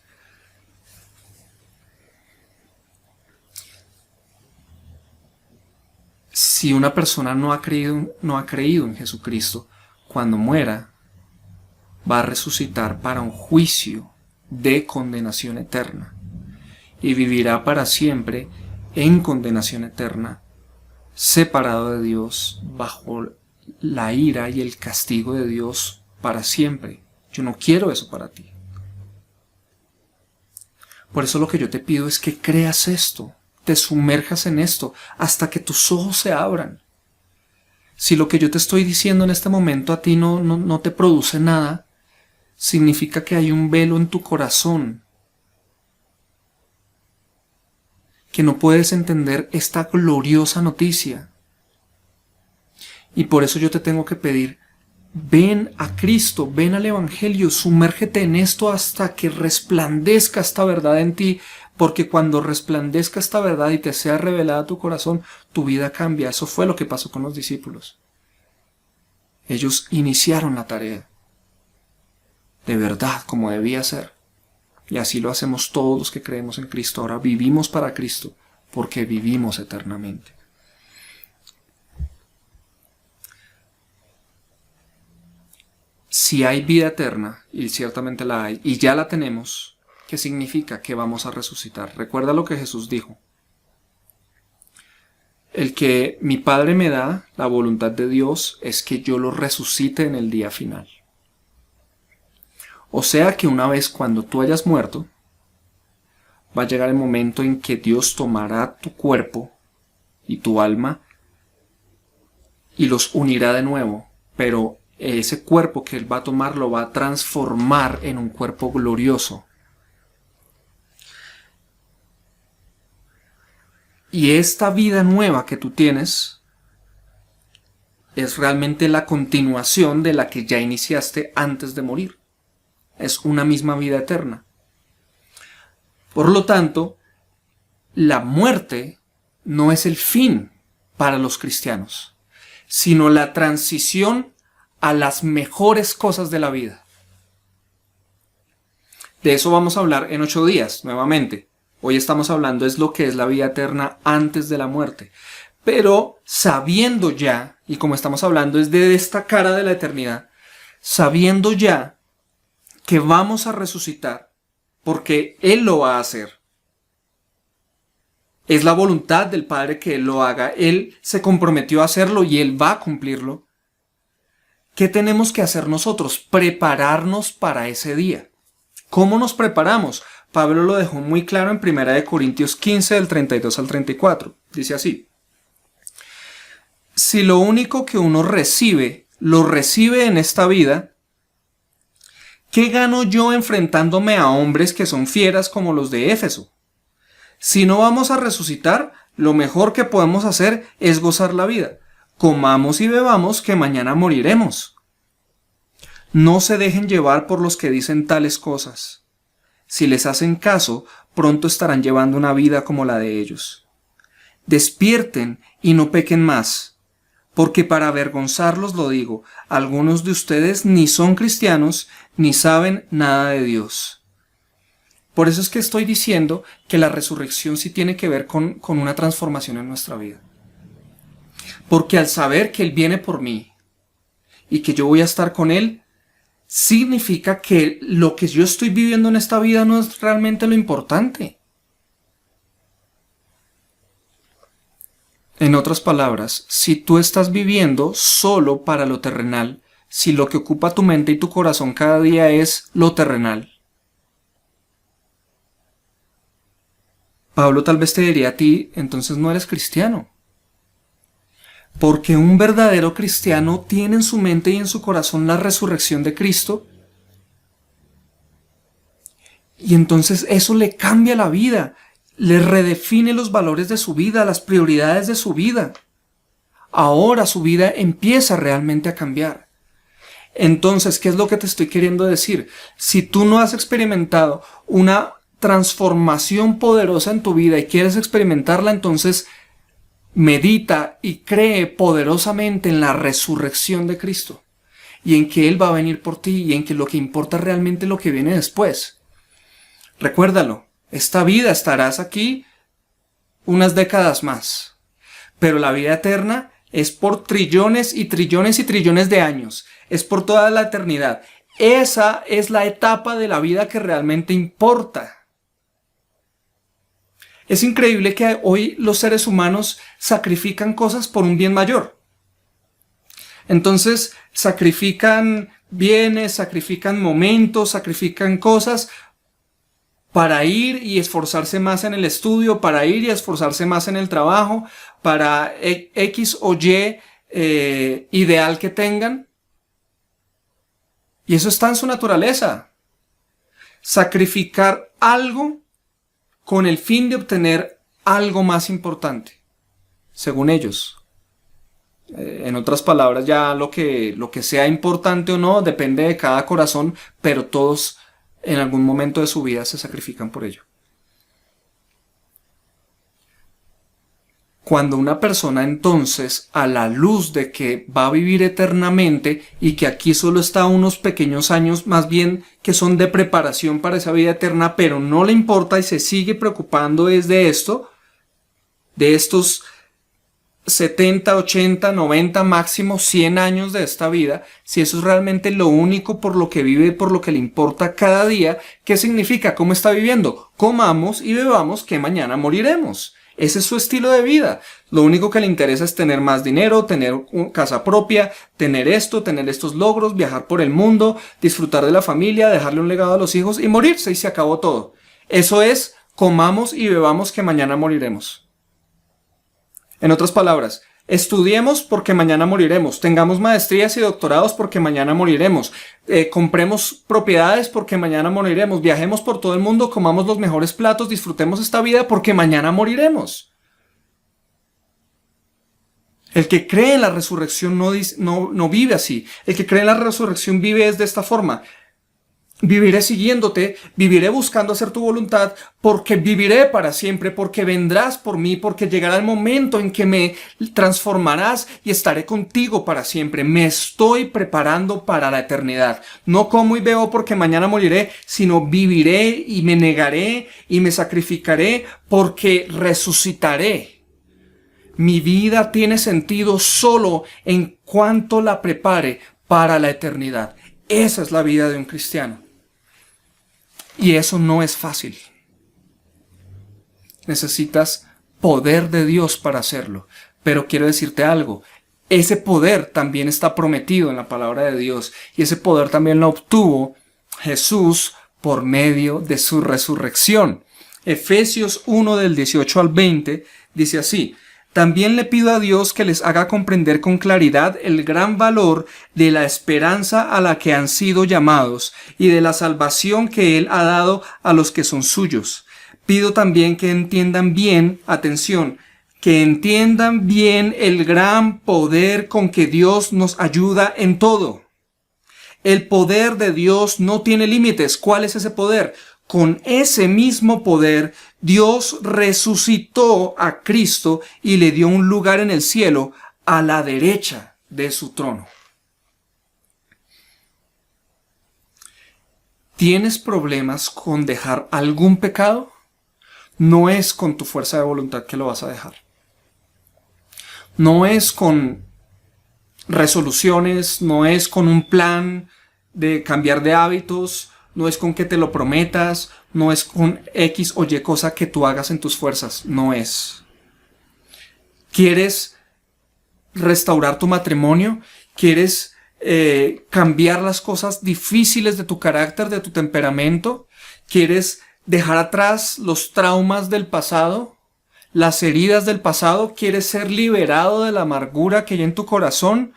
Si una persona no ha creído en Jesucristo, cuando muera, va a resucitar para un juicio de condenación eterna y vivirá para siempre en condenación eterna, separado de Dios, bajo la ira y el castigo de Dios para siempre. Yo no quiero eso para ti. Por eso lo que yo te pido es que creas esto, te sumerjas en esto hasta que tus ojos se abran. Si lo que yo te estoy diciendo en este momento a ti no te produce nada, significa que hay un velo en tu corazón, que no puedes entender esta gloriosa noticia. Y por eso yo te tengo que pedir, ven a Cristo, ven al Evangelio, sumérgete en esto hasta que resplandezca esta verdad en ti, porque cuando resplandezca esta verdad y te sea revelada a tu corazón, tu vida cambia. Eso fue lo que pasó con los discípulos. Ellos iniciaron la tarea de verdad como debía ser. Y así lo hacemos todos los que creemos en Cristo. Ahora vivimos para Cristo porque vivimos eternamente. Si hay vida eterna, y ciertamente la hay, y ya la tenemos, ¿qué significa? Que vamos a resucitar. Recuerda lo que Jesús dijo. El que mi Padre me da, la voluntad de Dios, es que yo lo resucite en el día final. O sea que una vez cuando tú hayas muerto, va a llegar el momento en que Dios tomará tu cuerpo y tu alma y los unirá de nuevo, pero ese cuerpo que Él va a tomar lo va a transformar en un cuerpo glorioso. Y esta vida nueva que tú tienes es realmente la continuación de la que ya iniciaste antes de morir. Es una misma vida eterna. Por lo tanto, la muerte no es el fin para los cristianos, sino la transición a las mejores cosas de la vida. De eso vamos a hablar en 8 días, nuevamente. Hoy estamos hablando es lo que es la vida eterna antes de la muerte. Pero sabiendo ya, y como estamos hablando es de esta cara de la eternidad, sabiendo ya que vamos a resucitar, porque Él lo va a hacer. Es la voluntad del Padre que Él lo haga. Él se comprometió a hacerlo y Él va a cumplirlo. ¿Qué tenemos que hacer nosotros? Prepararnos para ese día. ¿Cómo nos preparamos? Pablo lo dejó muy claro en 1 Corintios 15, del 32 al 34. Dice así: si lo único que uno recibe, lo recibe en esta vida, ¿qué gano yo enfrentándome a hombres que son fieras como los de Éfeso? Si no vamos a resucitar, lo mejor que podemos hacer es gozar la vida. Comamos y bebamos, que mañana moriremos. No se dejen llevar por los que dicen tales cosas. Si les hacen caso, pronto estarán llevando una vida como la de ellos. Despierten y no pequen más, porque para avergonzarlos lo digo, algunos de ustedes ni son cristianos ni saben nada de Dios. Por eso es que estoy diciendo que la resurrección sí tiene que ver con una transformación en nuestra vida. Porque al saber que Él viene por mí y que yo voy a estar con Él, significa que lo que yo estoy viviendo en esta vida no es realmente lo importante. En otras palabras, si tú estás viviendo solo para lo terrenal, si lo que ocupa tu mente y tu corazón cada día es lo terrenal, Pablo tal vez te diría a ti, entonces no eres cristiano. Porque un verdadero cristiano tiene en su mente y en su corazón la resurrección de Cristo. Y entonces eso le cambia la vida, le redefine los valores de su vida, las prioridades de su vida. Ahora su vida empieza realmente a cambiar. Entonces, ¿qué es lo que te estoy queriendo decir? Si tú no has experimentado una transformación poderosa en tu vida y quieres experimentarla, entonces medita y cree poderosamente en la resurrección de Cristo y en que Él va a venir por ti y en que lo que importa realmente es lo que viene después. Recuérdalo, esta vida estarás aquí unas décadas más, pero la vida eterna es por trillones y trillones y trillones de años, es por toda la eternidad. Esa es la etapa de la vida que realmente importa. Es increíble que hoy los seres humanos sacrifican cosas por un bien mayor. Entonces sacrifican bienes, sacrifican momentos, sacrifican cosas para ir y esforzarse más en el estudio, para ir y esforzarse más en el trabajo, para X o Y ideal que tengan. Y eso está en su naturaleza. Sacrificar algo con el fin de obtener algo más importante, según ellos. En otras palabras, ya lo que sea importante o no depende de cada corazón, pero todos en algún momento de su vida se sacrifican por ello. Cuando una persona entonces, a la luz de que va a vivir eternamente y que aquí solo está unos pequeños años más bien que son de preparación para esa vida eterna, pero no le importa y se sigue preocupando es de esto, de estos 70, 80, 90, máximo 100 años de esta vida, si eso es realmente lo único por lo que vive, por lo que le importa cada día, ¿qué significa? ¿Cómo está viviendo? Comamos y bebamos que mañana moriremos. Ese es su estilo de vida. Lo único que le interesa es tener más dinero, tener casa propia, tener esto, tener estos logros, viajar por el mundo, disfrutar de la familia, dejarle un legado a los hijos y morirse y se acabó todo. Eso es, comamos y bebamos que mañana moriremos. En otras palabras, estudiemos porque mañana moriremos, tengamos maestrías y doctorados porque mañana moriremos, compremos propiedades porque mañana moriremos, viajemos por todo el mundo, comamos los mejores platos, disfrutemos esta vida porque mañana moriremos. El que cree en la resurrección no vive así. El que cree en la resurrección vive de esta forma. Viviré siguiéndote, viviré buscando hacer tu voluntad, porque viviré para siempre, porque vendrás por mí, porque llegará el momento en que me transformarás y estaré contigo para siempre. Me estoy preparando para la eternidad. No como y bebo porque mañana moriré, sino viviré y me negaré y me sacrificaré porque resucitaré. Mi vida tiene sentido solo en cuanto la prepare para la eternidad. Esa es la vida de un cristiano. Y eso no es fácil. Necesitas poder de Dios para hacerlo. Pero quiero decirte algo. Ese poder también está prometido en la palabra de Dios. Y ese poder también lo obtuvo Jesús por medio de su resurrección. Efesios 1 del 18 al 20 dice así: también le pido a Dios que les haga comprender con claridad el gran valor de la esperanza a la que han sido llamados y de la salvación que Él ha dado a los que son suyos. Pido también que entiendan bien, atención, que entiendan bien el gran poder con que Dios nos ayuda en todo. El poder de Dios no tiene límites. ¿Cuál es ese poder? Con ese mismo poder, Dios resucitó a Cristo y le dio un lugar en el cielo a la derecha de su trono. ¿Tienes problemas con dejar algún pecado? No es con tu fuerza de voluntad que lo vas a dejar. No es con resoluciones, no es con un plan de cambiar de hábitos, no es con que te lo prometas, no es con X o Y cosa que tú hagas en tus fuerzas, no es. ¿Quieres restaurar tu matrimonio? ¿Quieres cambiar las cosas difíciles de tu carácter, de tu temperamento? ¿Quieres dejar atrás los traumas del pasado, las heridas del pasado? ¿Quieres ser liberado de la amargura que hay en tu corazón?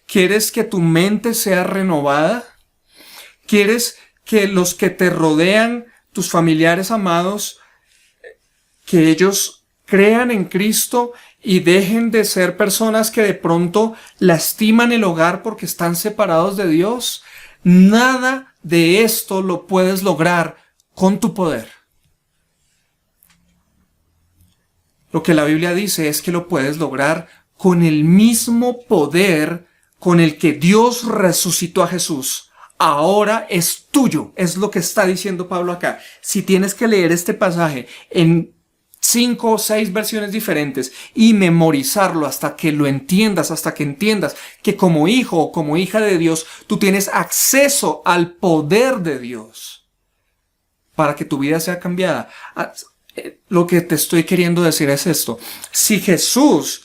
¿Quieres que tu mente sea renovada? ¿Quieres que los que te rodean, tus familiares amados, que ellos crean en Cristo y dejen de ser personas que de pronto lastiman el hogar porque están separados de Dios? Nada de esto lo puedes lograr con tu poder. Lo que la Biblia dice es que lo puedes lograr con el mismo poder con el que Dios resucitó a Jesús. Ahora es tuyo, es lo que está diciendo Pablo acá. Si tienes que leer este pasaje en 5 o 6 versiones diferentes y memorizarlo hasta que lo entiendas, hasta que entiendas que como hijo o como hija de Dios, tú tienes acceso al poder de Dios para que tu vida sea cambiada. Lo que te estoy queriendo decir es esto: si Jesús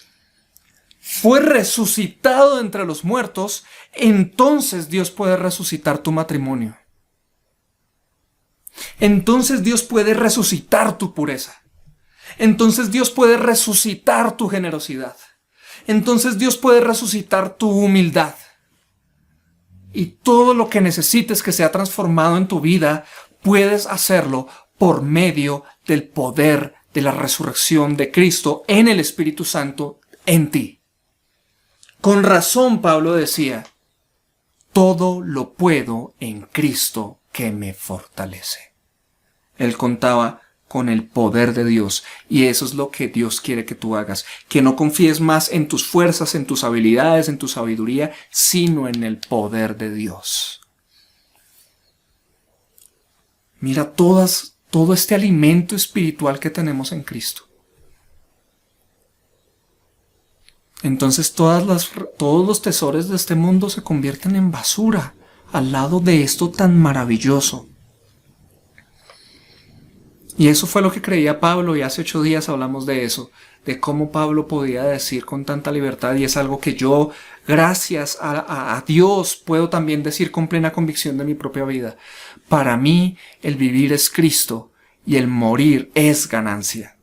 fue resucitado entre los muertos, entonces Dios puede resucitar tu matrimonio. Entonces Dios puede resucitar tu pureza. Entonces Dios puede resucitar tu generosidad. Entonces Dios puede resucitar tu humildad. Y todo lo que necesites que sea transformado en tu vida, puedes hacerlo por medio del poder de la resurrección de Cristo en el Espíritu Santo en ti. Con razón Pablo decía: todo lo puedo en Cristo que me fortalece. Él contaba con el poder de Dios, y eso es lo que Dios quiere que tú hagas, que no confíes más en tus fuerzas, en tus habilidades, en tu sabiduría, sino en el poder de Dios. Mira todo este alimento espiritual que tenemos en Cristo. Entonces todos los tesoros de este mundo se convierten en basura al lado de esto tan maravilloso. Y eso fue lo que creía Pablo, y hace 8 días hablamos de eso, de cómo Pablo podía decir con tanta libertad, y es algo que yo, gracias a Dios, puedo también decir con plena convicción de mi propia vida. Para mí, el vivir es Cristo y el morir es ganancia.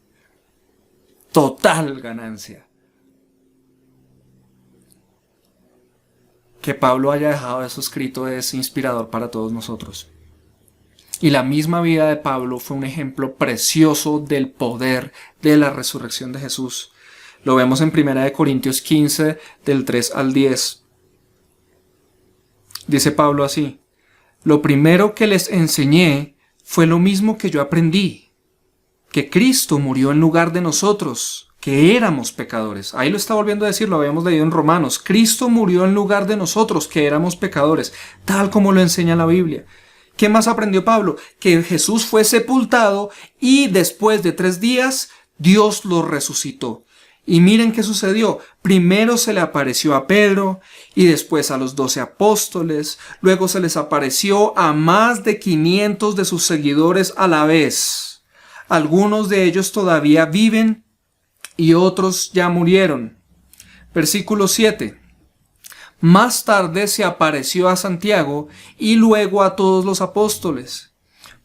Total ganancia. Que Pablo haya dejado eso escrito es inspirador para todos nosotros. Y la misma vida de Pablo fue un ejemplo precioso del poder de la resurrección de Jesús. Lo vemos en 1 Corintios 15, del 3 al 10. Dice Pablo así: lo primero que les enseñé fue lo mismo que yo aprendí, que Cristo murió en lugar de nosotros, que éramos pecadores. Ahí lo está volviendo a decir, lo habíamos leído en Romanos. Cristo murió en lugar de nosotros, que éramos pecadores, tal como lo enseña la Biblia. ¿Qué más aprendió Pablo? Que Jesús fue sepultado y después de 3 días Dios lo resucitó. Y miren qué sucedió. Primero se le apareció a Pedro y después a los 12 apóstoles. Luego se les apareció a más de 500 de sus seguidores a la vez. Algunos de ellos todavía viven y otros ya murieron. Versículo 7. Más tarde se apareció a Santiago y luego a todos los apóstoles.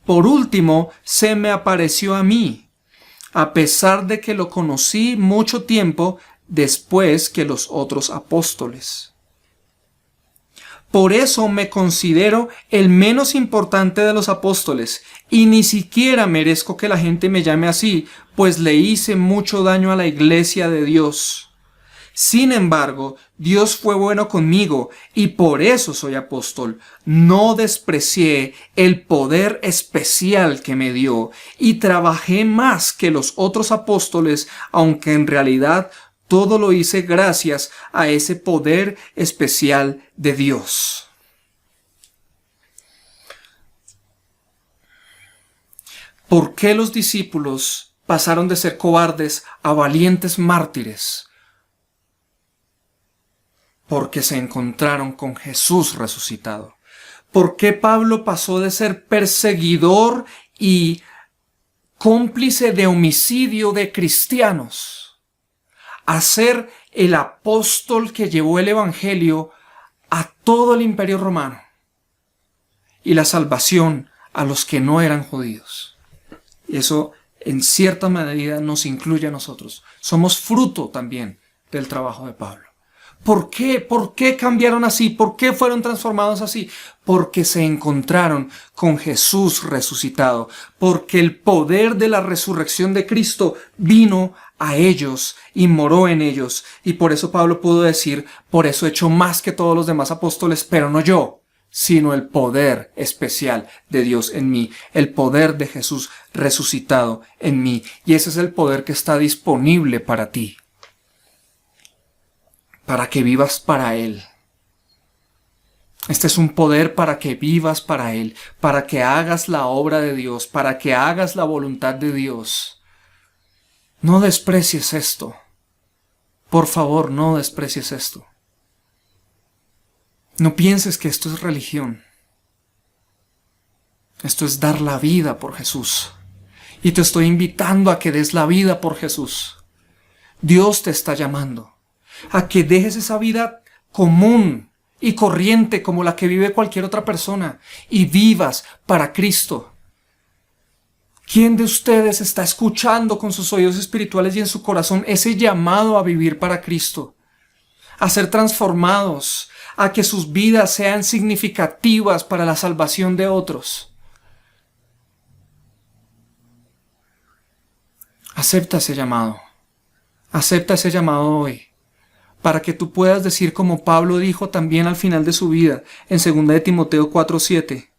Por último, se me apareció a mí, a pesar de que lo conocí mucho tiempo después que los otros apóstoles. Por eso me considero el menos importante de los apóstoles, y ni siquiera merezco que la gente me llame así, pues le hice mucho daño a la iglesia de Dios. Sin embargo, Dios fue bueno conmigo, y por eso soy apóstol. No desprecié el poder especial que me dio, y trabajé más que los otros apóstoles, aunque en realidad todo lo hice gracias a ese poder especial de Dios. ¿Por qué los discípulos pasaron de ser cobardes a valientes mártires? Porque se encontraron con Jesús resucitado. ¿Por qué Pablo pasó de ser perseguidor y cómplice de homicidio de cristianos a ser el apóstol que llevó el evangelio a todo el imperio romano y la salvación a los que no eran judíos? Y eso en cierta medida nos incluye a nosotros. Somos fruto también del trabajo de Pablo. ¿Por qué? ¿Por qué cambiaron así? ¿Por qué fueron transformados así? Porque se encontraron con Jesús resucitado. Porque el poder de la resurrección de Cristo vino a ellos y moró en ellos. Y por eso Pablo pudo decir: por eso he hecho más que todos los demás apóstoles, pero no yo, sino el poder especial de Dios en mí, el poder de Jesús resucitado en mí. Y ese es el poder que está disponible para ti, para que vivas para Él. Este es un poder para que vivas para Él, para que hagas la obra de Dios, para que hagas la voluntad de Dios. No desprecies esto. Por favor, no desprecies esto. No pienses que esto es religión. Esto es dar la vida por Jesús. Y te estoy invitando a que des la vida por Jesús. Dios te está llamando a que dejes esa vida común y corriente como la que vive cualquier otra persona y vivas para Cristo. ¿Quién de ustedes está escuchando con sus oídos espirituales y en su corazón ese llamado a vivir para Cristo? A ser transformados, a que sus vidas sean significativas para la salvación de otros. Acepta ese llamado. Acepta ese llamado hoy, para que tú puedas decir como Pablo dijo también al final de su vida, en 2 de Timoteo 4:7.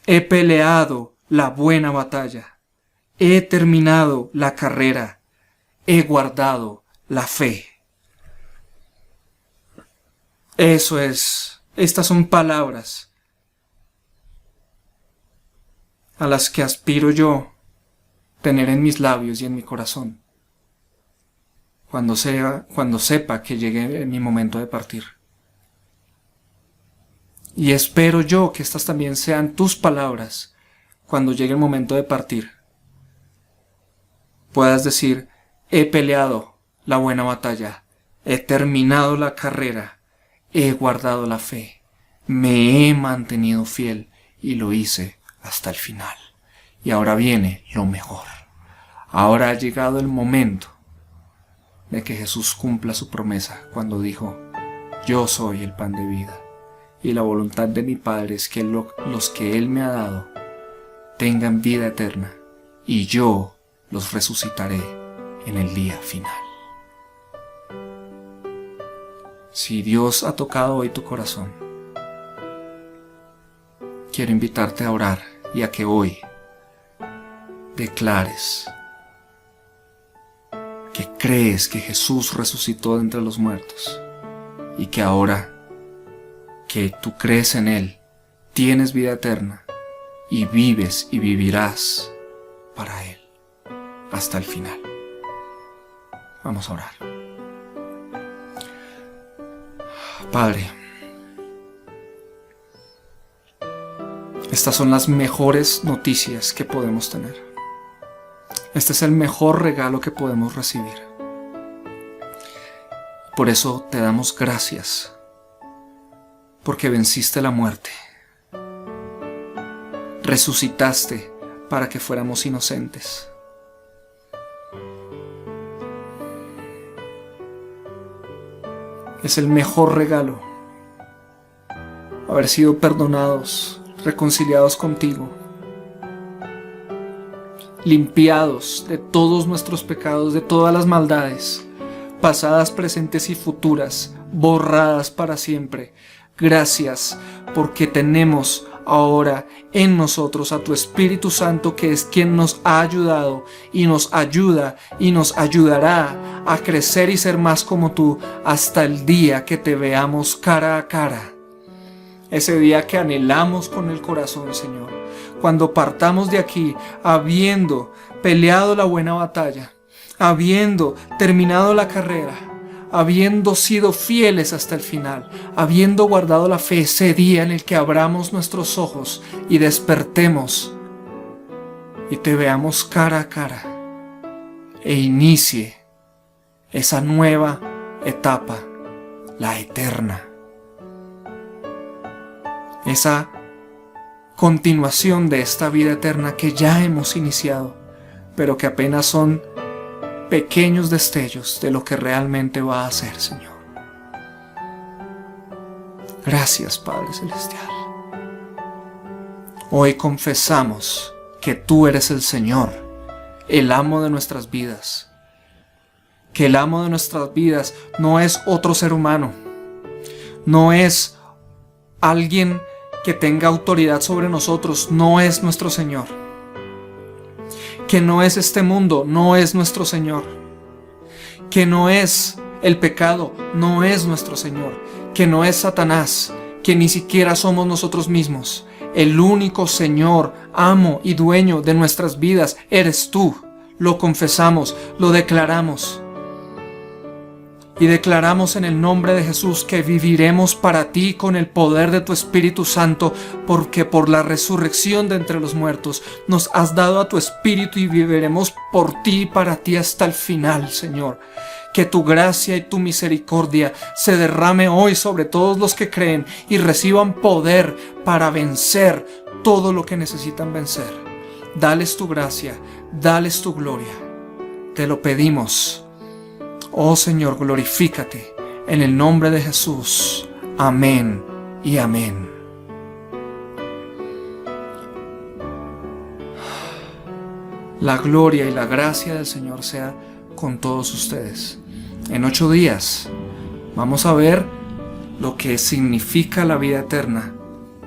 He peleado la buena batalla, he terminado la carrera, he guardado la fe. Eso es, estas son palabras a las que aspiro yo tener en mis labios y en mi corazón cuando sepa que llegue mi momento de partir. Y espero yo que estas también sean tus palabras cuando llegue el momento de partir. Puedas decir: he peleado la buena batalla, he terminado la carrera, he guardado la fe, me he mantenido fiel y lo hice hasta el final. Y ahora viene lo mejor. Ahora ha llegado el momento de que Jesús cumpla su promesa cuando dijo: yo soy el pan de vida, y la voluntad de mi Padre es que los que Él me ha dado tengan vida eterna, y yo los resucitaré en el día final. Si Dios ha tocado hoy tu corazón, quiero invitarte a orar y a que hoy declares que crees que Jesús resucitó de entre los muertos y que ahora que tú crees en Él, tienes vida eterna y vives y vivirás para Él hasta el final. Vamos a orar. Padre, estas son las mejores noticias que podemos tener. Este es el mejor regalo que podemos recibir. Por eso te damos gracias, porque venciste la muerte. Resucitaste para que fuéramos inocentes. Es el mejor regalo haber sido perdonados, reconciliados contigo, limpiados de todos nuestros pecados, de todas las maldades, pasadas, presentes y futuras, borradas para siempre. Gracias porque tenemos ahora en nosotros a tu Espíritu Santo, que es quien nos ha ayudado y nos ayuda y nos ayudará a crecer y ser más como tú hasta el día que te veamos cara a cara. Ese día que anhelamos con el corazón, Señor, cuando partamos de aquí habiendo peleado la buena batalla, habiendo terminado la carrera, habiendo sido fieles hasta el final, habiendo guardado la fe, ese día en el que abramos nuestros ojos y despertemos y te veamos cara a cara e inicie esa nueva etapa, la eterna, esa continuación de esta vida eterna que ya hemos iniciado, pero que apenas son pequeños destellos de lo que realmente va a ser, Señor. Gracias, Padre Celestial. Hoy confesamos que tú eres el Señor, el amo de nuestras vidas. Que el amo de nuestras vidas no es otro ser humano, no es alguien que tenga autoridad sobre nosotros, no es nuestro Señor. Que no es este mundo, no es nuestro Señor. Que no es el pecado, no es nuestro Señor. Que no es Satanás, que ni siquiera somos nosotros mismos. El único Señor, amo y dueño de nuestras vidas eres tú. Lo confesamos, lo declaramos. Y declaramos en el nombre de Jesús que viviremos para ti con el poder de tu Espíritu Santo, porque por la resurrección de entre los muertos nos has dado a tu Espíritu y viviremos por ti y para ti hasta el final, Señor. Que tu gracia y tu misericordia se derrame hoy sobre todos los que creen y reciban poder para vencer todo lo que necesitan vencer. Dales tu gracia, dales tu gloria. Te lo pedimos. Oh Señor, glorifícate en el nombre de Jesús. Amén y amén. La gloria y la gracia del Señor sea con todos ustedes. En 8 días vamos a ver lo que significa la vida eterna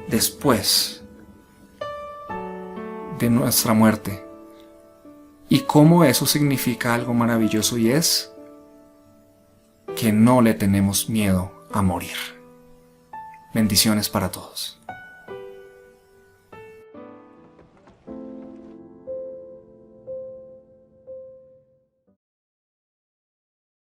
después de nuestra muerte y cómo eso significa algo maravilloso, y es que no le tenemos miedo a morir. Bendiciones para todos.